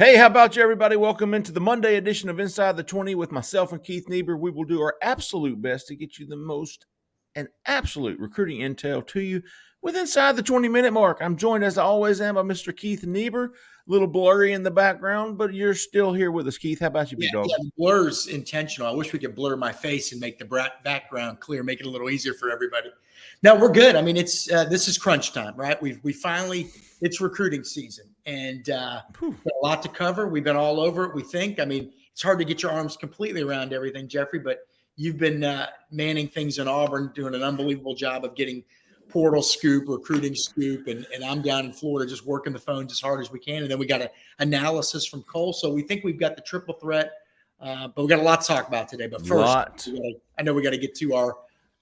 Hey, how about you, everybody? Welcome into the Monday edition of Inside the 20 with myself and Keith Niebuhr. We will do our absolute best to get you the most and absolute recruiting intel to you with inside the 20-minute mark. I'm joined, as I always am, by Mr. Keith Niebuhr. A little blurry in the background, but you're still here with us, Keith. How about you, big dog? Yeah, the blur's intentional. I wish we could blur my face and make the background clear, make it a little easier for everybody. No, we're good. I mean, it's this is crunch time, right? We finally it's recruiting season, and got a lot to cover. We've been all over it. We think. I mean, it's hard to get your arms completely around everything, Jeffrey, but you've been manning things in Auburn, doing an unbelievable job of getting portal scoop, recruiting scoop, and I'm down in Florida just working the phones as hard as we can. And then we got an analysis from Cole. So we think we've got the triple threat, but we got a lot to talk about today. But first, I know we got to get to our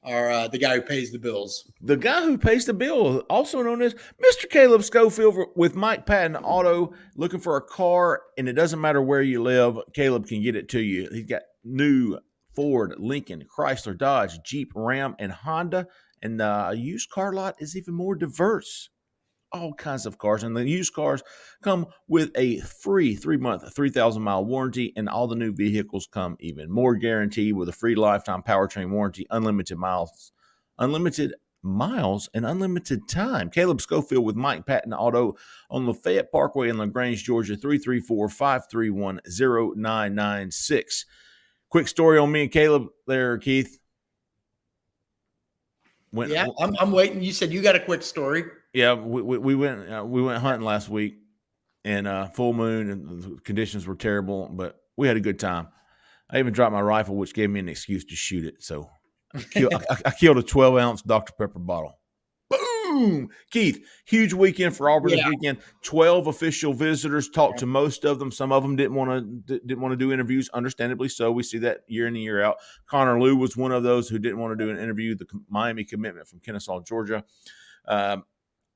the guy who pays the bills. The guy who pays the bill, also known as Mr. Caleb Schofield with Mike Patton Auto, looking for a car, and it doesn't matter where you live, Caleb can get it to you. He's got new Ford, Lincoln, Chrysler, Dodge, Jeep, Ram, and Honda. And the used car lot is even more diverse. All kinds of cars. And the used cars come with a free 3-month, 3,000-mile warranty. And all the new vehicles come even more guaranteed with a free lifetime powertrain warranty, unlimited miles, and unlimited time. Caleb Schofield with Mike Patton Auto on Lafayette Parkway in LaGrange, Georgia, 334-531-0996. Quick story on me and Caleb there, Keith. I'm waiting. You said you got a quick story. Yeah, we went hunting last week, and full moon, and the conditions were terrible, but we had a good time. I even dropped my rifle, which gave me an excuse to shoot it. So I killed a 12-ounce Dr. Pepper bottle. Boom! Keith, huge weekend for Auburn this weekend. 12 official visitors. Talked to most of them. Some of them didn't want to do interviews, understandably so. We see that year in and year out. Connor Liu was one of those who didn't want to do an interview. The Miami commitment from Kennesaw, Georgia.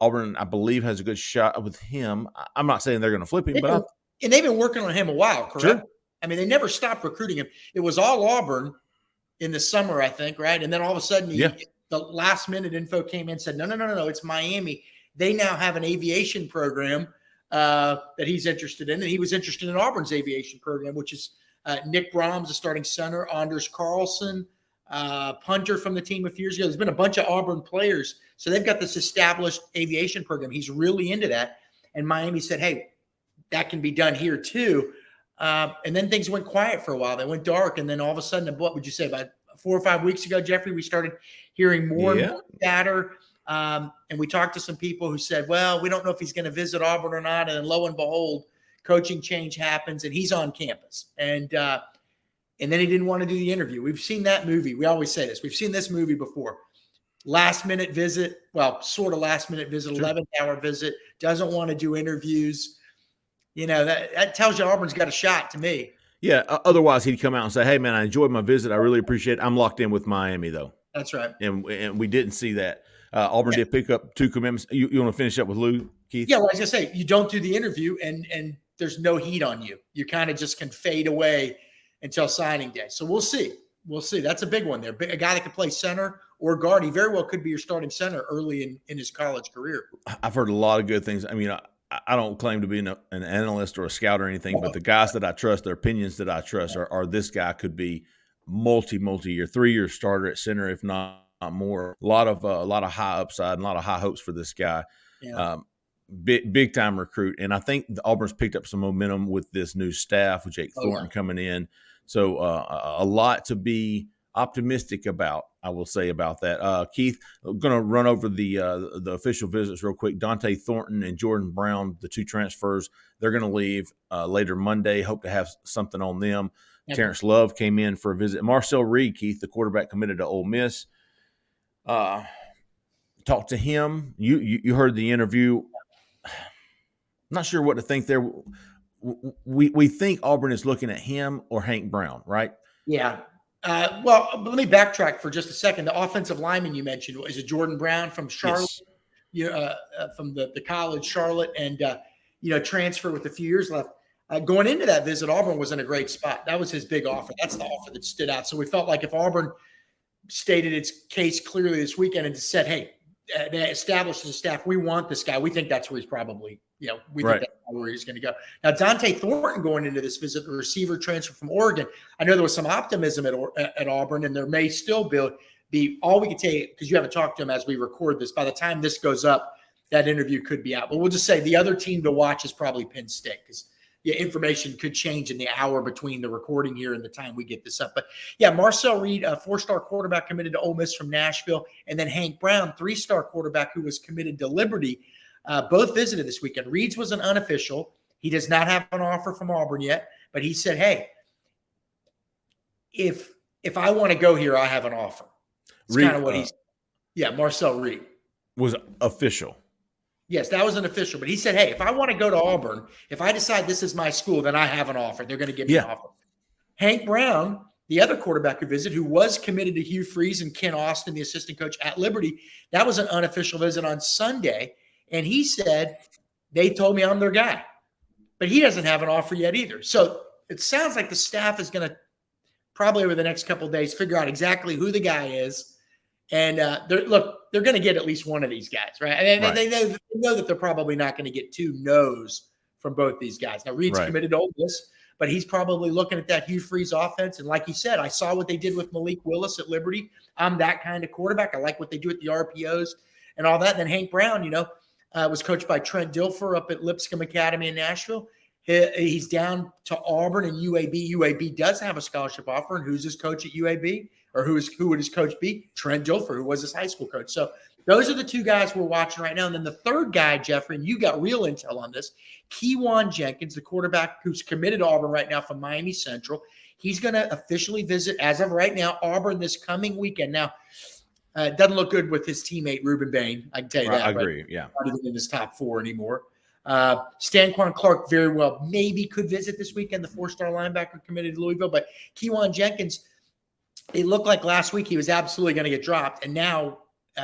Auburn, I believe, has a good shot with him. I'm not saying they're going to flip him, and they've been working on him a while, correct? Sure. I mean, they never stopped recruiting him. It was all Auburn in the summer, I think, right? And then all of a sudden, the last minute info came in and said, no, it's Miami. They now have an aviation program that he's interested in. And he was interested in Auburn's aviation program, which is Nick Brahms, the starting center, Anders Carlson, punter from the team a few years ago. There's been a bunch of Auburn players. So they've got this established aviation program. He's really into that. And Miami said, hey, that can be done here too. And then things went quiet for a while. They went dark. And then all of a sudden, what would you say, about 4 or 5 weeks ago, Jeffrey, we started hearing more and more chatter. And we talked to some people who said, well, we don't know if he's going to visit Auburn or not. And then lo and behold, coaching change happens and he's on campus. And then he didn't want to do the interview. We've seen that movie. We always say this. We've seen this movie before. Last minute visit. Well, sort of last minute visit, 11th-hour visit. Doesn't want to do interviews. You know, that tells you Auburn's got a shot to me. Yeah, otherwise he'd come out and say, hey, man, I enjoyed my visit. I really appreciate it. I'm locked in with Miami, though. That's right. And we didn't see that. Auburn did pick up 2 commitments. You want to finish up with Lou, Keith? Yeah, well, I was going to say, you don't do the interview and there's no heat on you. You kind of just can fade away until signing day. So we'll see. We'll see. That's a big one there. A guy that can play center or guard. He very well could be your starting center early in his college career. I've heard a lot of good things. I mean, I don't claim to be an analyst or a scout or anything, but the guys that I trust, their opinions that I trust are this guy could be multi-year, 3-year starter at center, if not more. A lot of high upside and a lot of high hopes for this guy. Yeah. Big time recruit. And I think the Auburn's picked up some momentum with this new staff with Jake Thornton coming in. So a lot to be optimistic about, I will say, about that. Keith, I'm going to run over the official visits real quick. Dante Thornton and Jordan Brown, the 2 transfers, they're going to leave later Monday. Hope to have something on them. Okay. Terrence Love came in for a visit. Marcel Reed, Keith, the quarterback, committed to Ole Miss. Talked to him. You heard the interview. Not sure what to think there. We think Auburn is looking at him or Hank Brown, right? Yeah. Well, let me backtrack for just a second. The offensive lineman you mentioned is a Jordan Brown from Charlotte, from the college Charlotte, and transfer with a few years left. Going into that visit, Auburn was in a great spot. That was his big offer. That's the offer that stood out. So we felt like if Auburn stated its case clearly this weekend and said, hey, they established as a staff, we want this guy. We think that's where he's probably we think that's where he's going to go. Now, Dante Thornton going into this visit, the receiver transfer from Oregon. I know there was some optimism at Auburn, and there may still be all we can tell you, because you haven't talked to him as we record this. By the time this goes up, that interview could be out. But we'll just say the other team to watch is probably Penn State, because information could change in the hour between the recording here and the time we get this up. But Marcel Reed, a 4-star quarterback committed to Ole Miss from Nashville, and then Hank Brown, 3-star quarterback who was committed to Liberty, both visited this weekend. Reed's was an unofficial. He does not have an offer from Auburn yet, but he said, hey, if I want to go here, I have an offer. It's kind of what he's – Marcel Reed. Was official. Yes, that was an official. But he said, hey, if I want to go to Auburn, if I decide this is my school, then I have an offer. They're going to give me an offer. Hank Brown, the other quarterback who visited, who was committed to Hugh Freeze and Ken Austin, the assistant coach at Liberty, that was an unofficial visit on Sunday. And he said, they told me I'm their guy. But he doesn't have an offer yet either. So it sounds like the staff is going to probably over the next couple of days figure out exactly who the guy is. And they're going to get at least one of these guys, right? And they know that they're probably not going to get 2 no's from both these guys. Now, Reed's committed to Ole Miss, but he's probably looking at that Hugh Freeze offense. And like you said, I saw what they did with Malik Willis at Liberty. I'm that kind of quarterback. I like what they do at the RPOs and all that. And then Hank Brown, was coached by Trent Dilfer up at Lipscomb Academy in Nashville. He's down to Auburn and UAB. UAB does have a scholarship offer. And who's his coach at UAB? Or who would his coach be? Trent Dilfer, who was his high school coach. So those are the 2 guys we're watching right now. And then the third guy, Jeffrey, and you got real intel on this, Kiwan Jenkins, the quarterback who's committed to Auburn right now from Miami Central. He's going to officially visit, as of right now, Auburn this coming weekend. Now, it doesn't look good with his teammate, Reuben Bain. I can tell you that. I agree, yeah. Not even in his top 4 anymore. Stanquan Clark very well maybe could visit this weekend, the 4-star linebacker committed to Louisville. But Kiwan Jenkins, it looked like last week he was absolutely going to get dropped, and now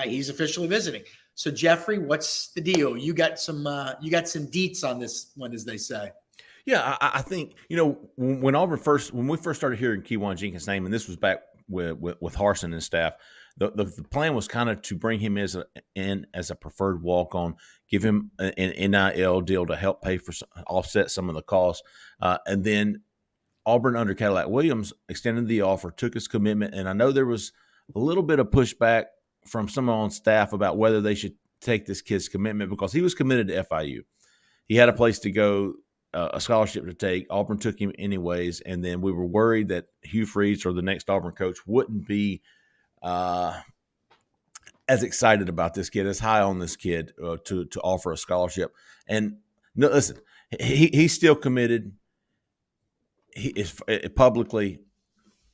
he's officially visiting. So, Jeffrey, what's the deal? You got some deets on this one, as they say. Yeah, I think when we first started hearing Kiwan Jenkins' name, and this was back with Harsin and staff. The plan was kind of to bring him in as a preferred walk-on, give him an NIL deal to help offset some of the costs, and then Auburn under Cadillac Williams extended the offer, took his commitment, and I know there was a little bit of pushback from someone on staff about whether they should take this kid's commitment because he was committed to FIU. He had a place to go, a scholarship to take. Auburn took him anyways, and then we were worried that Hugh Freeze or the next Auburn coach wouldn't be as excited about this kid, as high on this kid to offer a scholarship. And no, listen, he's still committed. He is publicly,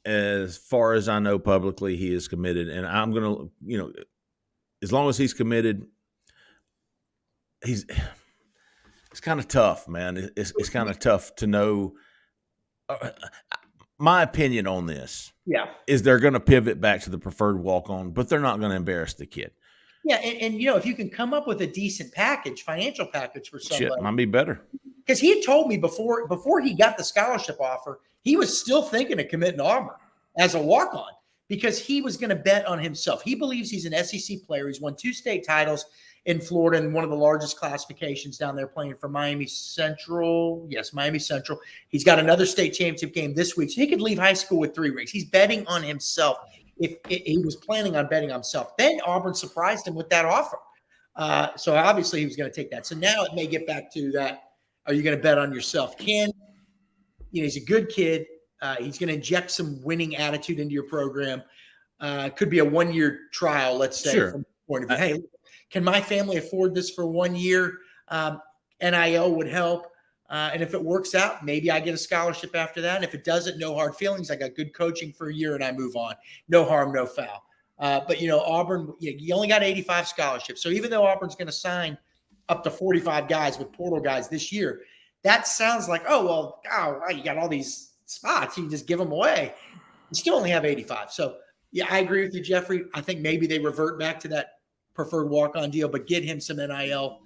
as far as I know, publicly he is committed, and I'm gonna, as long as he's committed, it's kind of tough, man. It's kind of tough to know. My opinion on this, is they're going to pivot back to the preferred walk-on, but they're not going to embarrass the kid. Yeah, and if you can come up with a decent financial package for somebody, shit, might be better. Because he had told me before he got the scholarship offer, he was still thinking of committing to Auburn as a walk-on because he was going to bet on himself. He believes he's an SEC player. He's won 2 state titles in Florida in one of the largest classifications down there playing for Miami Central. Yes, Miami Central. He's got another state championship game this week, so he could leave high school with 3 rings. He's betting on himself. If he was planning on betting on himself, then Auburn surprised him with that offer. So obviously he was going to take that. So now it may get back to that. Are you going to bet on yourself? He's a good kid. He's going to inject some winning attitude into your program. Could be a 1-year trial, let's say, sure. From the point of view. Hey, can my family afford this for 1 year? NIL would help. And if it works out, maybe I get a scholarship after that. And if it doesn't, no hard feelings. I got good coaching for a year and I move on. No harm, no foul. But, Auburn, you only got 85 scholarships. So even though Auburn's going to sign up to 45 guys with portal guys this year, that sounds like, you got all these spots. You can just give them away. You still only have 85. So, yeah, I agree with you, Jeffrey. I think maybe they revert back to that preferred walk-on deal, but get him some NIL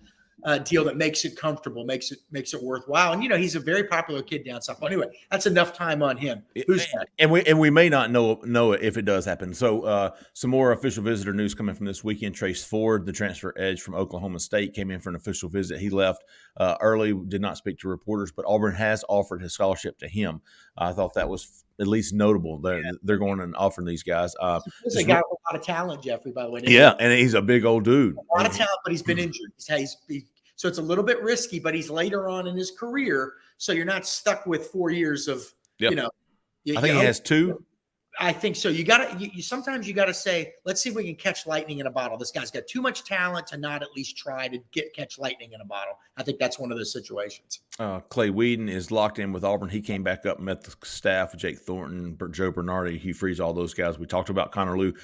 deal that makes it comfortable, makes it worthwhile. And he's a very popular kid down south. Anyway, that's enough time on him. Who's next? And we may not know it if it does happen. So some more official visitor news coming from this weekend. Trace Ford, the transfer edge from Oklahoma State, came in for an official visit. He left early, did not speak to reporters, but Auburn has offered his scholarship to him. I thought that was at least notable. They're going and offering these guys. He's a guy with a lot of talent, Jeffrey, by the way. Yeah, and he's a big old dude. A lot of talent, but he's been injured. So it's a little bit risky, but he's later on in his career, so you're not stuck with 4 years of, I think he has 2. I think so. Sometimes you gotta say, let's see if we can catch lightning in a bottle. This guy's got too much talent to not at least try to catch lightning in a bottle. I think that's one of those situations. Clay Whedon is locked in with Auburn. He came back up, met the staff, Jake Thornton, Joe Bernardi, Hugh Freeze, all those guys. We talked about Connor Lew.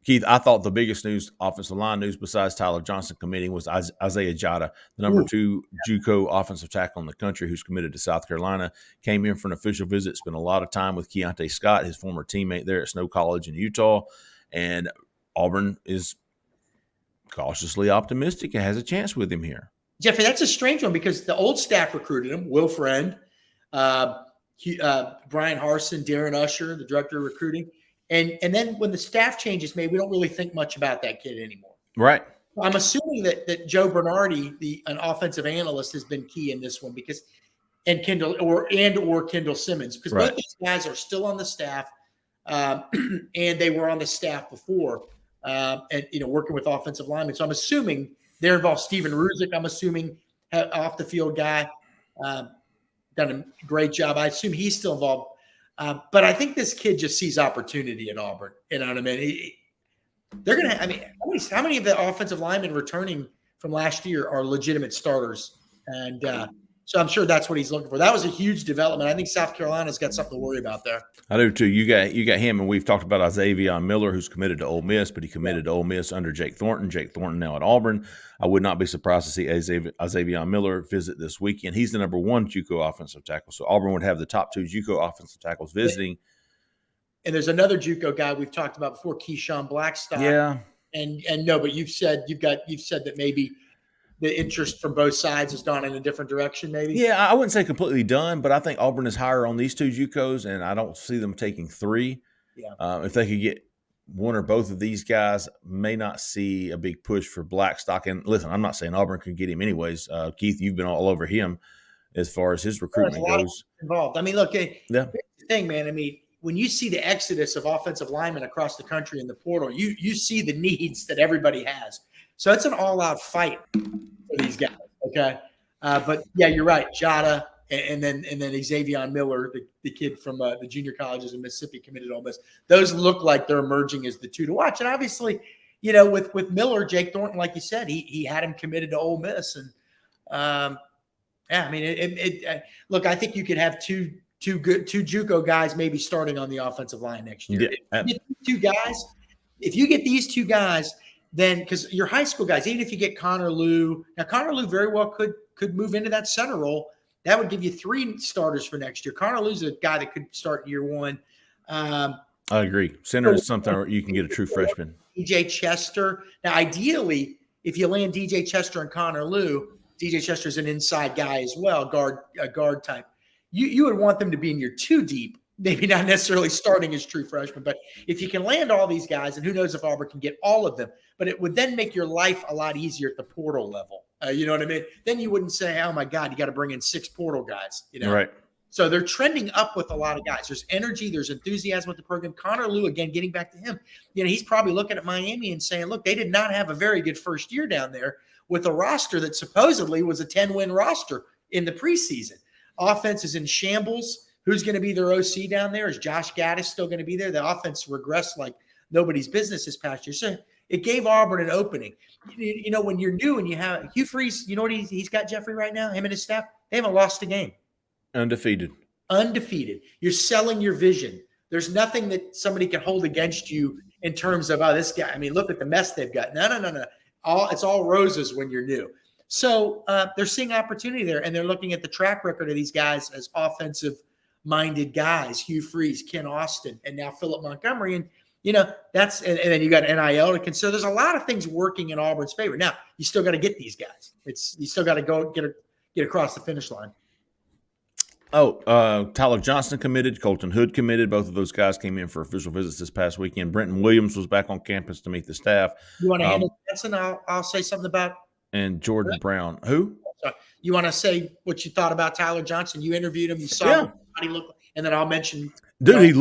Keith, I thought the biggest news, offensive line news, besides Tyler Johnson committing, was Isaiah Jada, the number 2 JUCO offensive tackle in the country who's committed to South Carolina, came in for an official visit, spent a lot of time with Keontae Scott, his former teammate there at Snow College in Utah, and Auburn is cautiously optimistic. It has a chance with him here. Jeffrey, that's a strange one because the old staff recruited him, Will Friend, Brian Harsin, Darren Usher, the director of recruiting. And then when the staff change is made, we don't really think much about that kid anymore. Right. I'm assuming that Joe Bernardi, an offensive analyst, has been key in this one and Kendall Simmons, because both these guys are still on the staff, and they were on the staff before, and working with offensive linemen. So I'm assuming they're involved. Steven Ruzick, I'm assuming, off the field guy, done a great job. I assume he's still involved. But I think this kid just sees opportunity at Auburn. You know what I mean? They're going to – I mean, how many of the offensive linemen returning from last year are legitimate starters? And so I'm sure that's what he's looking for. That was a huge development. I think South Carolina's got something to worry about there. I do too. You got him, and we've talked about Xavier Miller, who's committed to Ole Miss, but he committed to Ole Miss under Jake Thornton. Jake Thornton now at Auburn. I would not be surprised to see Xavier Miller visit this weekend. He's the number 1 JUCO offensive tackle, so Auburn would have the top 2 JUCO offensive tackles visiting. And there's another JUCO guy we've talked about before, Keyshawn Blackstock. Yeah. And no, but you've said that maybe the interest from both sides has gone in a different direction, maybe? Yeah, I wouldn't say completely done, but I think Auburn is higher on these 2 JUCOs, and I don't see them taking 3. Yeah. If they could get one or both of these guys, may not see a big push for Blackstock. And listen, I'm not saying Auburn could get him anyways. Keith, you've been all over him as far as his recruitment goes. Involved. I mean, look, here's the thing, man. I mean, when you see the exodus of offensive linemen across the country in the portal, you see the needs that everybody has. So it's an all-out fight for these guys, okay? But, yeah, you're right. Jada and then Xavier Miller, the kid from the junior colleges in Mississippi, committed to Ole Miss. Those look like they're emerging as the 2 to watch. And obviously, with Miller, Jake Thornton, like you said, he had him committed to Ole Miss. And, I mean, look, I think you could have two JUCO guys maybe starting on the offensive line next year. Yeah. If you get these 2 guys, then because your high school guys, even if you get Connor Lew, now Connor Lew very well could move into that center role. That would give you 3 starters for next year. Connor Lew's a guy that could start year 1. I agree. Center is something where you can get a true freshman. DJ Chester. Now, ideally, if you land DJ Chester and Connor Lew, DJ Chester's an inside guy as well, guard type. You would want them to be in your 2 deep, maybe not necessarily starting as true freshmen. But if you can land all these guys, and who knows if Auburn can get all of them, but it would then make your life a lot easier at the portal level. You know what I mean? Then you wouldn't say, oh, my God, you got to bring in 6 portal guys. Right. So they're trending up with a lot of guys. There's energy. There's enthusiasm with the program. Connor Lew, again, getting back to him, he's probably looking at Miami and saying, look, they did not have a very good first year down there with a roster that supposedly was a 10-win roster in the preseason. Offense is in shambles. Who's going to be their OC down there? Is Josh Gaddis still going to be there? The offense regressed like nobody's business this past year. So it gave Auburn an opening. When you're new and you have Hugh Freeze, you know what he's got, Jeffrey, right now? Him and his staff, they haven't lost a game. Undefeated. You're selling your vision. There's nothing that somebody can hold against you in terms of, this guy. I mean, look at the mess they've got. No. It's all roses when you're new. So they're seeing opportunity there, and they're looking at the track record of these guys as offensive-minded guys, Hugh Freeze, Ken Austin, and now Philip Montgomery. And that's and then you got NIL to consider. There's a lot of things working in Auburn's favor. Now you still got to get these guys. You still got to go get across the finish line. Tyler Johnson committed. Colton Hood committed. Both of those guys came in for official visits this past weekend. Brenton Williams was back on campus to meet the staff. You want to handle Johnson? I'll say something about. And Jordan Brown. Who? Sorry. You want to say what you thought about Tyler Johnson? You interviewed him. You saw what he looked like, and then I'll mention. Dude, he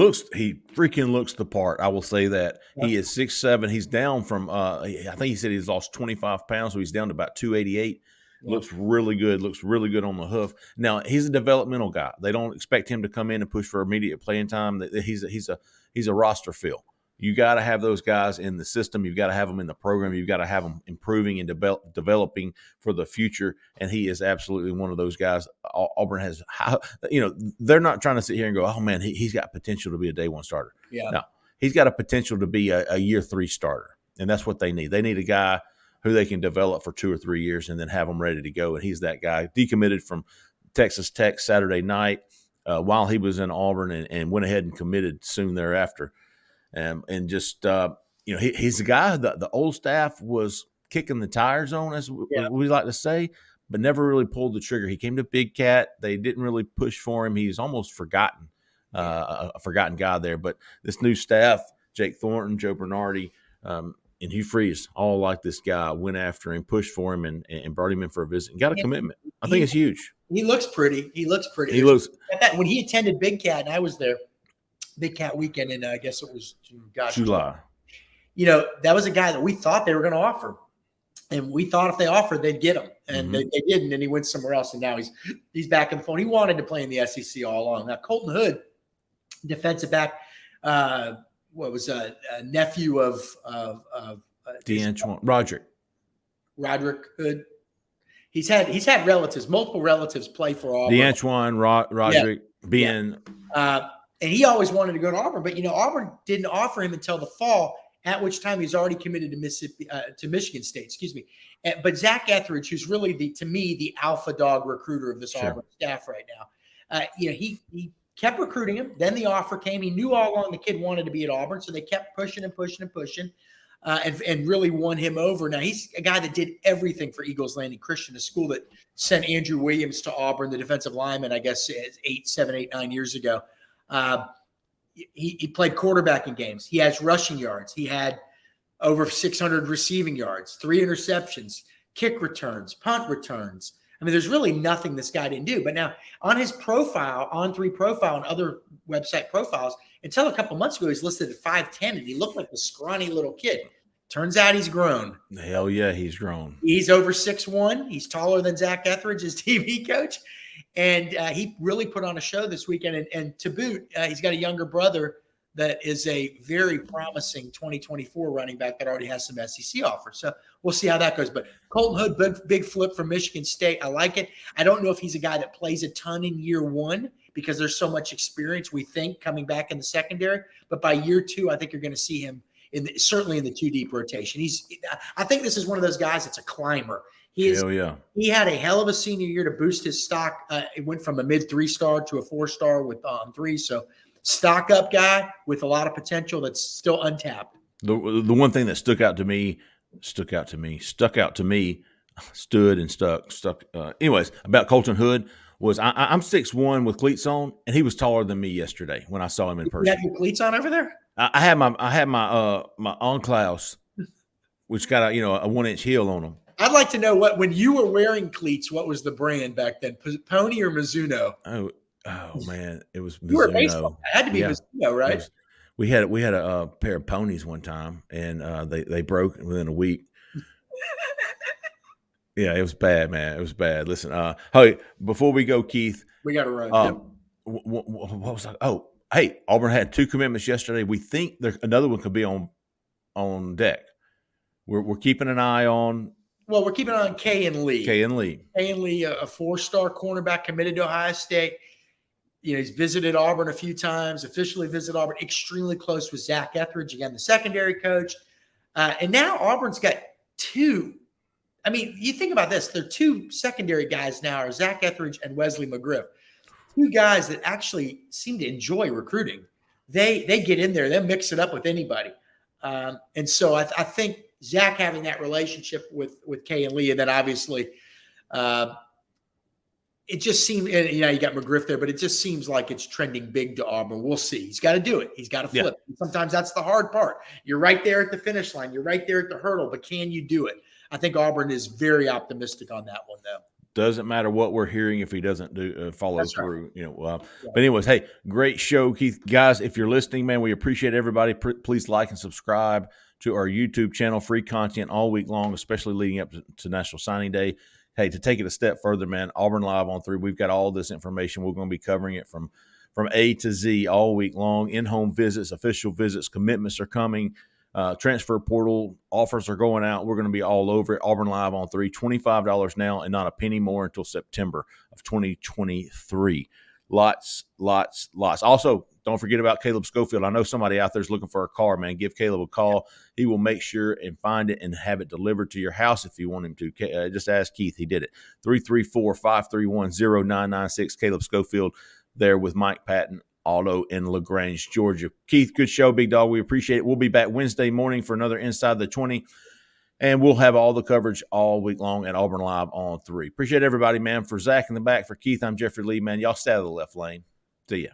freaking looks the part. I will say that. Yeah. He is 6'7". He's down from I think he said he's lost 25 pounds, so he's down to about 288. Yeah. Looks really good. Looks really good on the hoof. Now, he's a developmental guy. They don't expect him to come in and push for immediate playing time. He's a roster fill. You got to have those guys in the system. You've got to have them in the program. You've got to have them improving and developing for the future. And he is absolutely one of those guys. Auburn has, they're not trying to sit here and go, oh, man, he's got potential to be a day one starter. Yeah. No, he's got a potential to be a year 3 starter. And that's what they need. They need a guy who they can develop for 2 or 3 years and then have them ready to go. And he's that guy. Decommitted from Texas Tech Saturday night while he was in Auburn and went ahead and committed soon thereafter. And just, he's the guy that the old staff was kicking the tires on, as we like to say, but never really pulled the trigger. He came to Big Cat. They didn't really push for him. He's almost forgotten, a forgotten guy there. But this new staff, Jake Thornton, Joe Bernardi, and Hugh Freeze, all like this guy, went after him, pushed for him, and brought him in for a visit and got a commitment. I think it's huge. He looks pretty. He looks when he attended Big Cat, and I was there. Big Cat weekend, and I guess it was July. That was a guy that we thought they were going to offer, and we thought if they offered, they'd get him, and they didn't, and he went somewhere else, and now he's back in the phone. He wanted to play in the SEC all along. Now Colton Hood, defensive back, was a nephew of D'Antoine Roderick Hood. He's had relatives, multiple relatives play for Auburn. D'Antoine Roderick being. And he always wanted to go to Auburn, but Auburn didn't offer him until the fall, at which time he's already committed to Michigan State. Excuse me. But Zach Etheridge, who's really the alpha dog recruiter of this Auburn staff right now, he kept recruiting him. Then the offer came. He knew all along the kid wanted to be at Auburn, so they kept pushing and pushing and pushing, and really won him over. Now he's a guy that did everything for Eagles Landing Christian, a school that sent Andrew Williams to Auburn, the defensive lineman, I guess 9 years ago. He played quarterback in games. He has rushing yards. He had over 600 receiving yards, 3 interceptions, kick returns, punt returns. I mean, there's really nothing this guy didn't do. But now on his profile, On3 profile and other website profiles, until a couple months ago, he's listed at 5'10", and he looked like a scrawny little kid. Turns out he's grown. Hell yeah, he's grown. He's over 6'1". He's taller than Zach Etheridge, his TV coach. And he really put on a show this weekend. And to boot, he's got a younger brother that is a very promising 2024 running back that already has some SEC offers. So we'll see how that goes. But Colton Hood, big flip from Michigan State. I like it. I don't know if he's a guy that plays a ton in year 1 because there's so much experience, we think, coming back in the secondary. But by year 2, I think you're going to see him certainly in the 2-deep rotation. I think this is one of those guys that's a climber. He had a hell of a senior year to boost his stock. It went from a mid 3-star to a 4-star with 3. So stock up guy with a lot of potential that's still untapped. The one thing that stuck out to me, anyways, about Colton Hood was I'm 6'1" with cleats on, and he was taller than me yesterday when I saw him in person. You have your cleats on over there? I had my Onklaus, which got a 1-inch heel on them. I'd like to know when you were wearing cleats, what was the brand back then? Pony or Mizuno? Oh man, it was Mizuno. You were a baseball guy. It had to be Mizuno, right? We had a pair of ponies one time, and they broke within a week. Yeah, it was bad, man. It was bad. Listen, hey, before we go, Keith, we got to run. What was I? Oh, hey, Auburn had 2 commitments yesterday. We think another one could be on deck. We're keeping an eye on. Well, we're keeping on K and Lee. K and Lee, a 4-star cornerback committed to Ohio State. He's visited Auburn a few times, officially visited Auburn, extremely close with Zach Etheridge, again, the secondary coach. And now Auburn's got 2. I mean, you think about this. Their 2 secondary guys now are Zach Etheridge and Wesley McGriff, 2 guys that actually seem to enjoy recruiting. they get in there, they'll mix it up with anybody. And so I think Zach having that relationship with Kay and Lee, and then obviously it just seemed, you got McGriff there, but it just seems like it's trending big to Auburn. We'll see. He's got to do it. He's got to flip. Yeah. Sometimes that's the hard part. You're right there at the finish line. You're right there at the hurdle, but can you do it? I think Auburn is very optimistic on that one, though. Doesn't matter what we're hearing if he doesn't follow that's through. Right. But anyways, hey, great show, Keith. Guys, if you're listening, man, we appreciate everybody. Please like and subscribe to our YouTube channel. Free content all week long, especially leading up to National Signing Day. Hey, to take it a step further, man, Auburn Live on 3, we've got all this information. We're going to be covering it from A to Z all week long. In-home visits, official visits, commitments are coming. Transfer portal offers are going out. We're going to be all over it. Auburn Live on 3, $25 now and not a penny more until September of 2023. Lots. Also, don't forget about Caleb Schofield. I know somebody out there is looking for a car, man. Give Caleb a call. He will make sure and find it and have it delivered to your house if you want him to. Just ask Keith. He did it. 334-531-0996. Caleb Schofield there with Mike Patton Auto in LaGrange, Georgia. Keith, good show, big dog. We appreciate it. We'll be back Wednesday morning for another Inside the 20, and we'll have all the coverage all week long at Auburn Live on 3. Appreciate everybody, man. For Zach in the back, for Keith, I'm Jeffrey Lee, man. Y'all stay out of the left lane. See ya.